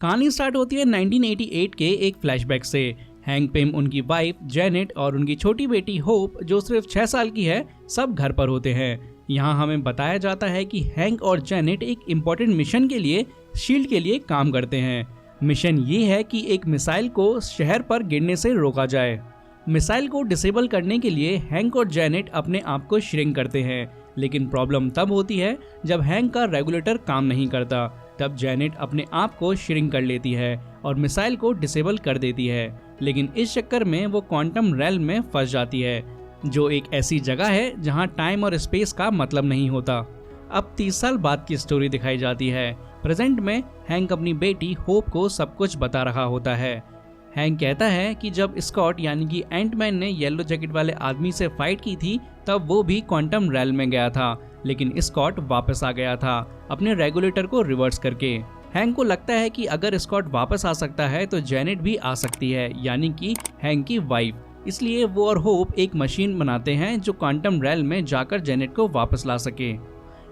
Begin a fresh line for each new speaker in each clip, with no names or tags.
कहानी स्टार्ट होती है 1988 के एक फ्लैशबैक से। हैंक पिम, उनकी वाइफ जेनेट और उनकी छोटी बेटी होप जो सिर्फ 6 साल की है, सब घर पर होते हैं। यहाँ हमें बताया जाता है कि हैंक और जेनेट एक इम्पोर्टेंट मिशन के लिए शील्ड के लिए काम करते हैं। मिशन ये है कि एक मिसाइल को शहर पर गिरने से रोका जाए। मिसाइल को डिसेबल करने के लिए हैंक और जेनेट अपने आप को श्रिंक करते हैं, लेकिन प्रॉब्लम तब होती है जब हैंक का रेगुलेटर काम नहीं करता। तब जेनेट अपने आप को श्रिंक कर लेती है और मिसाइल को डिसेबल कर देती है, लेकिन इस चक्कर में वो क्वांटम रेल्म में फंस जाती है, जो एक ऐसी जगह है जहां टाइम और स्पेस का मतलब नहीं होता। अब 30 साल बाद की स्टोरी दिखाई जाती है। प्रेजेंट में हैंक अपनी बेटी होप को सब कुछ बता रहा होता है। हैंक कहता है कि जब स्कॉट यानी कि एंटमैन ने येलो जैकेट वाले आदमी से फाइट की थी, तब वो भी क्वांटम रेल्म में गया था, लेकिन स्कॉट वापस आ गया था अपने रेगुलेटर को रिवर्स करके। हैंक को लगता है कि अगर स्कॉट वापस आ सकता है तो जेनेट भी आ सकती है, यानी कि हैंक की वाइफ। इसलिए वो और होप एक मशीन बनाते हैं जो क्वांटम रेल्म में जाकर जेनेट को वापस ला सके।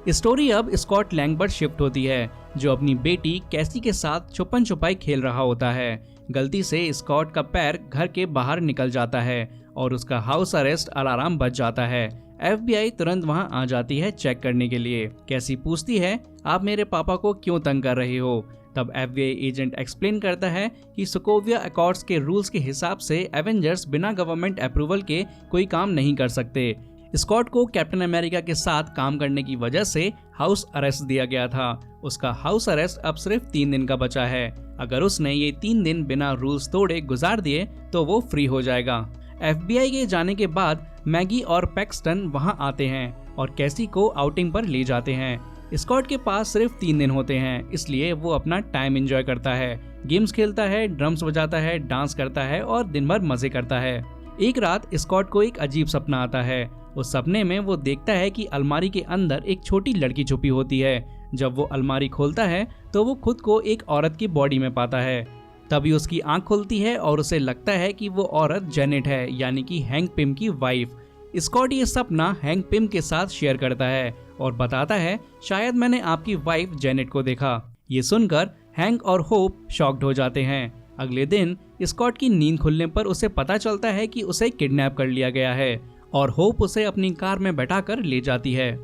स्टोरी अब स्कॉट लैंग पर शिफ्ट होती है, जो अपनी बेटी कैसी के साथ छुपन छुपाई खेल रहा होता है। गलती से स्कॉट का पैर घर के बाहर निकल जाता है और उसका हाउस अरेस्ट अलार्म बज जाता है। FBI तुरंत वहां आ जाती है चेक करने के लिए। कैसी पूछती है, आप मेरे पापा को क्यों तंग कर रहे हो? तब FBI एजेंट एक्सप्लेन करता है कि सोकोविया अकॉर्ड्स के रूल्स के हिसाब से एवेंजर्स बिना गवर्नमेंट अप्रूवल के कोई काम नहीं कर सकते। स्कॉट को कैप्टन अमेरिका के साथ काम करने की वजह से हाउस अरेस्ट दिया गया था। उसका हाउस अरेस्ट अब सिर्फ 3 दिन का बचा है। अगर उसने ये 3 दिन बिना रूल्स तोड़े गुजार दिए तो वो फ्री हो जाएगा। FBI के जाने के बाद मैगी और पैक्सटन वहां आते हैं और कैसी को आउटिंग पर ले जाते हैं। स्कॉट के पास सिर्फ 3 दिन होते हैं, इसलिए वो अपना टाइम एंजॉय करता है, गेम्स खेलता है, ड्रम्स बजाता है, डांस करता है और दिन भर मजे करता है। एक रात स्कॉट को एक अजीब सपना आता है। उस सपने में वो देखता है कि अलमारी के अंदर एक छोटी लड़की छुपी होती है। जब वो अलमारी खोलता है तो वो खुद को एक औरत की बॉडी में पाता है। तभी उसकी आंख खुलती है और उसे लगता है कि वो औरत जेनेट है, यानी कि हैंक पिम की वाइफ। स्कॉट ये सपना हैंक पिम के साथ शेयर करता है और बताता है, शायद मैंने आपकी वाइफ जेनेट को देखा। ये सुनकर हैंक और होप शॉक्ड हो जाते हैं। अगले दिन स्कॉट की नींद खुलने पर उसे पता चलता है कि उसे किडनैप कर लिया गया है और होप उसे अपनी कार में बैठाकर ले जाती है।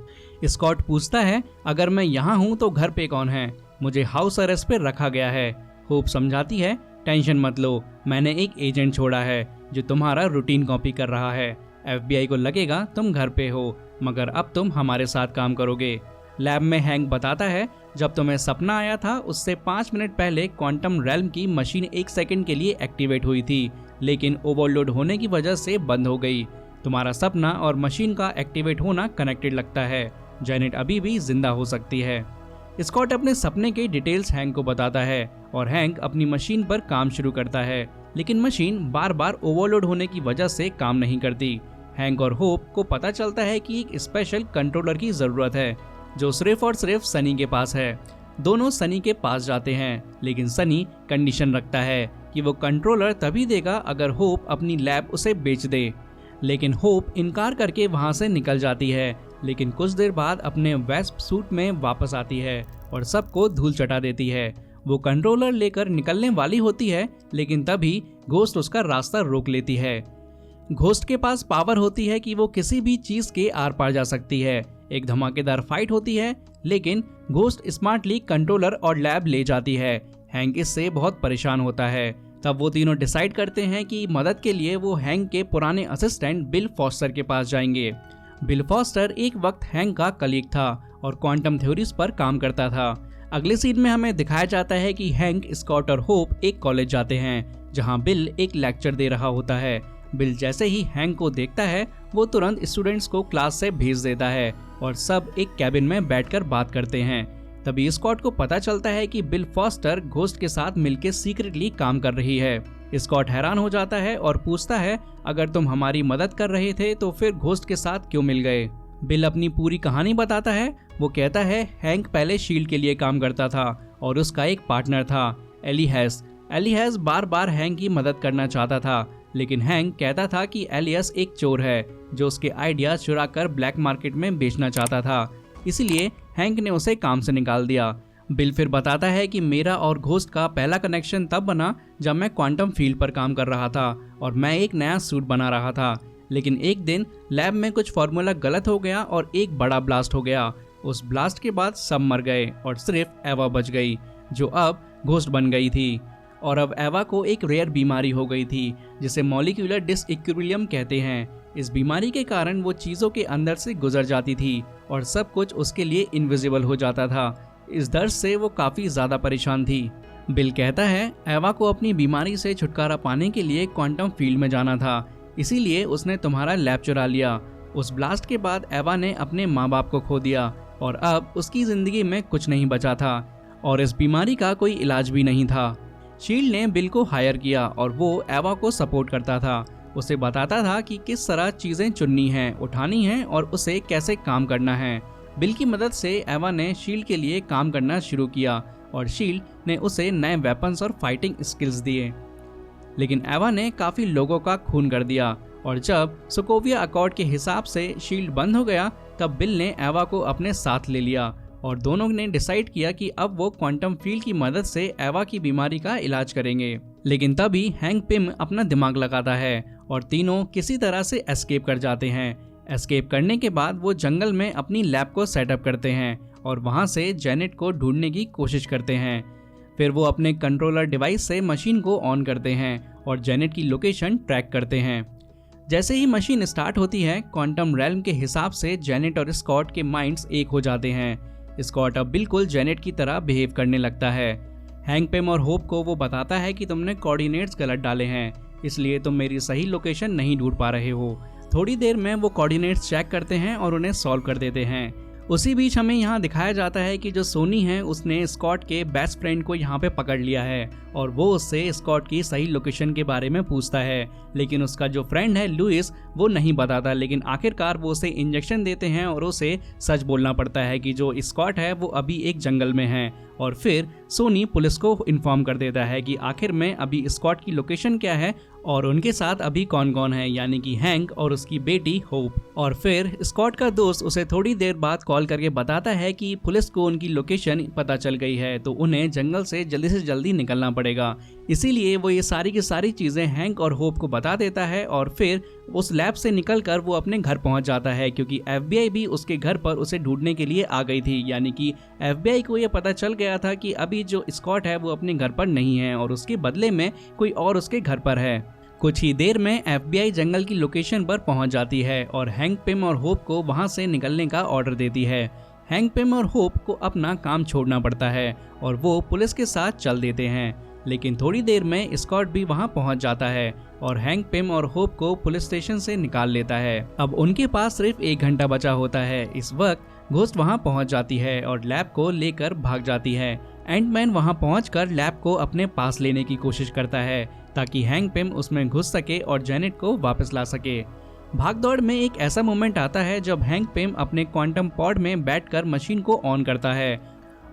स्कॉट पूछता है, अगर मैं यहाँ हूँ तो घर पे कौन है? मुझे हाउस अरेस्ट पे रखा गया है। होप समझाती है, टेंशन मत लो, मैंने एक एजेंट छोड़ा है जो तुम्हारा रूटीन कॉपी कर रहा है। FBI को लगेगा तुम घर पे हो, मगर अब तुम हमारे साथ काम करोगे। लैब में हैंक बताता है, जब तुम्हें सपना आया था उससे 5 मिनट पहले क्वांटम रेल्म की मशीन 1 सेकंड के लिए एक्टिवेट हुई थी, लेकिन ओवरलोड होने की वजह से बंद हो गई। तुम्हारा सपना और मशीन का एक्टिवेट होना कनेक्टेड लगता है। जेनेट अभी भी जिंदा हो सकती है। स्कॉट अपने सपने के डिटेल्स हैंक को बताता है और हैंक अपनी मशीन पर काम शुरू करता है, लेकिन मशीन बार बार ओवरलोड होने की वजह से काम नहीं करती। हैंक और होप को पता चलता है कि एक स्पेशल कंट्रोलर की जरूरत है जो सिर्फ और सिर्फ सनी के पास है। दोनों सनी के पास जाते हैं, लेकिन सनी कंडीशन रखता है कि वो कंट्रोलर तभी देगा अगर होप अपनी लैब उसे बेच दे। लेकिन होप इनकार करके वहां से निकल जाती है, लेकिन कुछ देर बाद अपने वेस्प सूट में वापस आती है और सबको धूल चटा देती है। वो कंट्रोलर लेकर निकलने वाली होती है, लेकिन तभी घोस्ट उसका रास्ता रोक लेती है। घोस्ट के पास पावर होती है कि वो किसी भी चीज के आर पार जा सकती है। एक धमाकेदार फाइट होती है, लेकिन घोस्ट स्मार्टली कंट्रोलर और लैब ले जाती है। हैंक इससे बहुत परेशान होता है। तब वो तीनों डिसाइड करते हैं कि मदद के लिए वो हैंक के पुराने असिस्टेंट बिल फॉस्टर के पास जाएंगे। बिल फॉस्टर एक वक्त हैंक का कलीग था और क्वांटम थ्योरीज पर काम करता था। अगले सीन में हमें दिखाया जाता है कि हैंक, स्कॉट और होप एक कॉलेज जाते हैं जहां बिल एक लेक्चर दे रहा होता है। बिल जैसे ही हैंक को देखता है वो तुरंत स्टूडेंट्स को क्लास से भेज देता है और सब एक कैबिन में बैठकर बात करते हैं। तभी स्कॉट को पता चलता है कि बिल फॉस्टर घोस्ट के साथ मिलकर सीक्रेटली काम कर रही है। स्कॉट हैरान हो जाता है और पूछता है, अगर तुम हमारी मदद कर रहे थे तो फिर घोस्ट के साथ क्यों मिल गए? बिल अपनी पूरी कहानी बताता है। वो कहता है, हैंक पहले शील्ड के लिए काम करता था और उसका एक पार्टनर था, एलियस। एलियस बार बार हैंक की मदद करना चाहता था, लेकिन हैंक कहता था कि एलियस एक चोर है जो उसके आइडिया चुरा कर ब्लैक मार्केट में बेचना चाहता था। इसलिए हैंक ने उसे काम से निकाल दिया। बिल फिर बताता है कि मेरा और घोस्ट का पहला कनेक्शन तब बना जब मैं क्वांटम फील्ड पर काम कर रहा था और मैं एक नया सूट बना रहा था। लेकिन एक दिन लैब में कुछ फार्मूला गलत हो गया और एक बड़ा ब्लास्ट हो गया। उस ब्लास्ट के बाद सब मर गए और सिर्फ एवा बच गई, जो अब घोस्ट बन गई थी। और अब एवा को एक रेयर बीमारी हो गई थी जिसे मॉलिक्यूलर डिसइक्विलिब्रियम कहते हैं। इस बीमारी के कारण वो चीज़ों के अंदर से गुजर जाती थी और सब कुछ उसके लिए इनविजिबल हो जाता था। इस दर्द से वो काफ़ी ज़्यादा परेशान थी। बिल कहता है एवा को अपनी बीमारी से छुटकारा पाने के लिए क्वांटम फील्ड में जाना था, इसीलिए उसने तुम्हारा लैब चुरा लिया। उस ब्लास्ट के बाद एवा ने अपने माँ बाप को खो दिया और अब उसकी ज़िंदगी में कुछ नहीं बचा था और इस बीमारी का कोई इलाज भी नहीं था। शील्ड ने बिल को हायर किया और वो एवा को सपोर्ट करता था। उसे बताता था कि किस तरह चीज़ें चुननी हैं, उठानी हैं और उसे कैसे काम करना है। बिल की मदद से एवा ने शील्ड के लिए काम करना शुरू किया और शील्ड ने उसे नए वेपन्स और फाइटिंग स्किल्स दिए। लेकिन एवा ने काफ़ी लोगों का खून कर दिया और जब सोकोविया अकॉर्ड के हिसाब से शील्ड बंद हो गया तब बिल ने एवा को अपने साथ ले लिया और दोनों ने डिसाइड किया कि अब वो क्वांटम फील्ड की मदद से एवा की बीमारी का इलाज करेंगे। लेकिन तभी हैंक पिम अपना दिमाग लगाता है और तीनों किसी तरह से एस्केप कर जाते हैं। एस्केप करने के बाद वो जंगल में अपनी लैब को सेटअप करते हैं और वहाँ से जेनेट को ढूंढने की कोशिश करते हैं। फिर वो अपने कंट्रोलर डिवाइस से मशीन को ऑन करते हैं और जेनेट की लोकेशन ट्रैक करते हैं। जैसे ही मशीन स्टार्ट होती है, क्वांटम रेल्म के हिसाब से जेनेट और स्कॉट के माइंड्स एक हो जाते हैं। स्कॉट अब बिल्कुल जेनेट की तरह बिहेव करने लगता है। हैंक पिम और होप को वो बताता है कि तुमने कोऑर्डिनेट्स गलत डाले हैं, इसलिए तुम मेरी सही लोकेशन नहीं ढूंढ पा रहे हो। थोड़ी देर में वो कोऑर्डिनेट्स चेक करते हैं और उन्हें सॉल्व कर देते हैं। उसी बीच हमें यहाँ दिखाया जाता है कि जो सोनी है उसने स्कॉट के बेस्ट फ्रेंड को यहाँ पे पकड़ लिया है और वो उससे स्कॉट की सही लोकेशन के बारे में पूछता है। लेकिन उसका जो फ्रेंड है लुइस वो नहीं बताता, लेकिन आखिरकार वो उसे इंजेक्शन देते हैं और उसे सच बोलना पड़ता है कि जो स्कॉट है वो अभी एक जंगल में है। और फिर सोनी पुलिस को इन्फॉर्म कर देता है कि आखिर में अभी स्कॉट की लोकेशन क्या है और उनके साथ अभी कौन कौन है, यानी कि हैंक और उसकी बेटी होप। और फिर स्कॉट का दोस्त उसे थोड़ी देर बाद कॉल करके बताता है कि पुलिस को उनकी लोकेशन पता चल गई है, तो उन्हें जंगल से जल्दी निकलना पड़ेगा। इसीलिए वो ये सारी की सारी चीज़ें हैंक और होप को बता देता है और फिर उस लैब से निकलकर वो अपने घर पहुंच जाता है, क्योंकि FBI भी उसके घर पर उसे ढूंढने के लिए आ गई थी। यानी कि FBI को ये पता चल गया था कि अभी जो स्कॉट है वो अपने घर पर नहीं है और उसके बदले में कोई और उसके घर पर है। कुछ ही देर में FBI जंगल की लोकेशन पर पहुंच जाती है और हैंक पिम और होप को वहां से निकलने का ऑर्डर देती है। हैंक पिम और होप को अपना काम छोड़ना पड़ता है और वो पुलिस के साथ चल देते हैं। लेकिन थोड़ी देर में स्कॉट भी वहां पहुंच जाता है और हैंक पिम और होप को पुलिस स्टेशन से निकाल लेता है। अब उनके पास सिर्फ 1 घंटा बचा होता है। इस वक्त घोस्ट वहां पहुंच जाती है और लैब को लेकर भाग जाती है। एंटमैन वहां पहुंचकर लैब को अपने पास लेने की कोशिश करता है ताकि हैंक पिम उसमें घुस सके और जेनेट को वापस ला सके। भागदौड़ में एक ऐसा मोमेंट आता है जब हैंक पिम अपने क्वांटम पॉड में बैठकर मशीन को ऑन करता है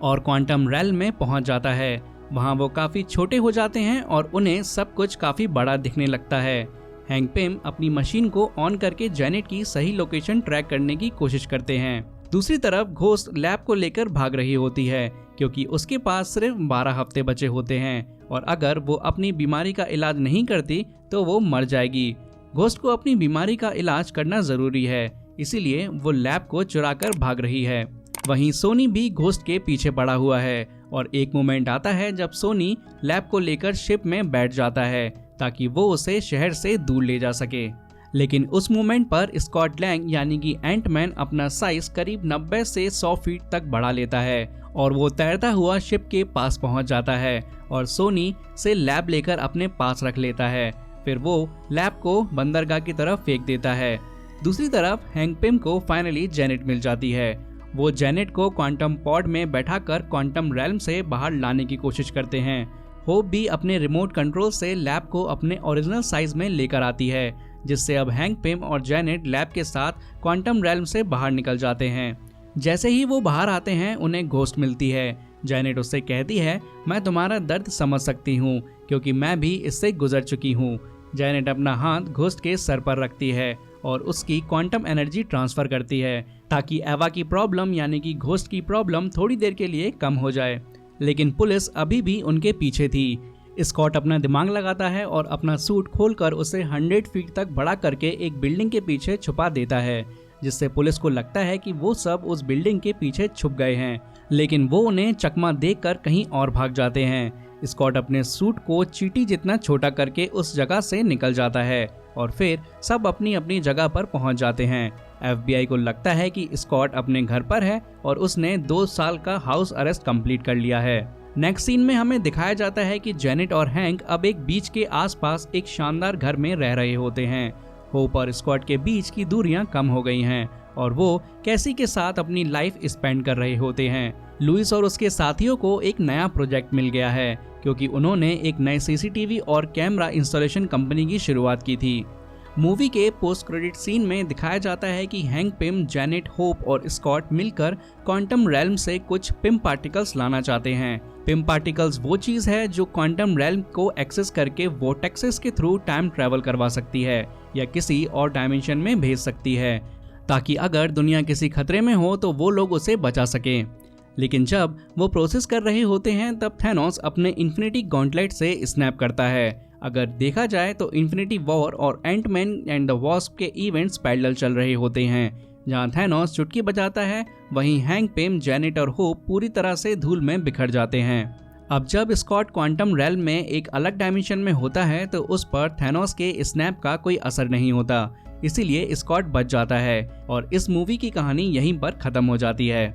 और क्वांटम रेल्म में पहुंच जाता है। वहां वो काफी छोटे हो जाते हैं और उन्हें सब कुछ काफी बड़ा दिखने लगता है। हैंक पिम अपनी मशीन को ऑन करके जेनेट की सही लोकेशन ट्रैक करने की कोशिश करते हैं। दूसरी तरफ घोस्ट लैब को लेकर भाग रही होती है क्योंकि उसके पास सिर्फ 12 हफ्ते बचे होते हैं और अगर वो अपनी बीमारी का इलाज नहीं करती तो वो मर जाएगी। घोस्ट को अपनी बीमारी का इलाज करना जरूरी है, इसीलिए वो लैब को चुराकर भाग रही है। वहीं सोनी भी घोस्ट के पीछे पड़ा हुआ है और एक मोमेंट आता है जब सोनी लैब को लेकर शिप में बैठ जाता है ताकि वो उसे शहर से दूर ले जा सके। लेकिन उस मोमेंट पर स्कॉट लैंग यानी कि एंटमैन अपना साइज करीब 90 से 100 फीट तक बढ़ा लेता है और वो तैरता हुआ शिप के पास पहुंच जाता है और सोनी से लैब लेकर अपने पास रख लेता है। फिर वो लैब को बंदरगाह की तरफ फेंक देता है। दूसरी तरफ हैंक पिम को फाइनली जेनेट मिल जाती है। वो जेनेट को क्वांटम पॉड में बैठाकर क्वांटम रेल्म से बाहर लाने की कोशिश करते हैं। होप भी अपने रिमोट कंट्रोल से लैब को अपने ओरिजिनल साइज में लेकर आती है, जिससे अब हैंक पिम और जेनेट लैब के साथ क्वांटम रेल्म से बाहर निकल जाते हैं। जैसे ही वो बाहर आते हैं उन्हें घोस्ट मिलती है। जेनेट उससे कहती है, मैं तुम्हारा दर्द समझ सकती हूँ क्योंकि मैं भी इससे गुजर चुकी हूँ। जेनेट अपना हाथ घोस्ट के सर पर रखती है और उसकी क्वांटम एनर्जी ट्रांसफर करती है ताकि एवा की प्रॉब्लम यानी कि घोस्ट की प्रॉब्लम थोड़ी देर के लिए कम हो जाए। लेकिन पुलिस अभी भी उनके पीछे थी। स्कॉट अपना दिमाग लगाता है और अपना सूट खोलकर उसे 100 फीट तक बड़ा करके एक बिल्डिंग के पीछे छुपा देता है, जिससे पुलिस को लगता है कि वो सब उस बिल्डिंग के पीछे छुप गए हैं, लेकिन वो उन्हें चकमा देकर कहीं और भाग जाते हैं। स्कॉट अपने सूट को चींटी जितना छोटा करके उस जगह से निकल जाता है और फिर सब अपनी अपनी जगह पर पहुंच जाते हैं। FBI को लगता है कि स्कॉट अपने घर पर है और उसने 2 साल का हाउस अरेस्ट कंप्लीट कर लिया है। नेक्स्ट सीन में हमें दिखाया जाता है कि जेनेट और हैंक अब एक बीच के आसपास एक शानदार घर में रह रहे होते हैं। होप और स्कॉट के बीच की दूरियां कम हो गई हैं और वो कैसी के साथ अपनी लाइफ स्पेंड कर रहे होते हैं। लुइस और उसके साथियों को एक नया प्रोजेक्ट मिल गया है क्योंकि उन्होंने एक नए CCTV और कैमरा इंस्टॉलेशन कंपनी की शुरुआत की थी। मूवी के पोस्ट क्रेडिट सीन में दिखाया जाता है कि हैंक पिम, जेनेट, होप और स्कॉट मिलकर क्वांटम रेल्म से कुछ पिम पार्टिकल्स लाना चाहते हैं। पिम पार्टिकल्स वो चीज है जो क्वांटम रेल्म को एक्सेस करके वोर्टेक्सेस के थ्रू टाइम ट्रैवल करवा सकती है या किसी और डायमेंशन में भेज सकती है, ताकि अगर दुनिया किसी खतरे में हो तो वो लोग उसे बचा सकें। लेकिन जब वो प्रोसेस कर रहे होते हैं तब थैनोस अपने इन्फिनिटी गॉन्टलेट से स्नैप करता है। अगर देखा जाए तो इन्फिनिटी वॉर और एंटमैन एंड द वॉस्प के इवेंट्स पैरेलल चल रहे होते हैं। जहां थैनोस चुटकी बजाता है वहीं हैंक पिम, जेनेट और होप पूरी तरह से धूल में बिखर जाते हैं। अब जब स्कॉट क्वांटम रेल्म में एक अलग डायमेंशन में होता है तो उस पर थैनोस के स्नैप का कोई असर नहीं होता, इसीलिए स्कॉट बच जाता है और इस मूवी की कहानी यहीं पर खत्म हो जाती है।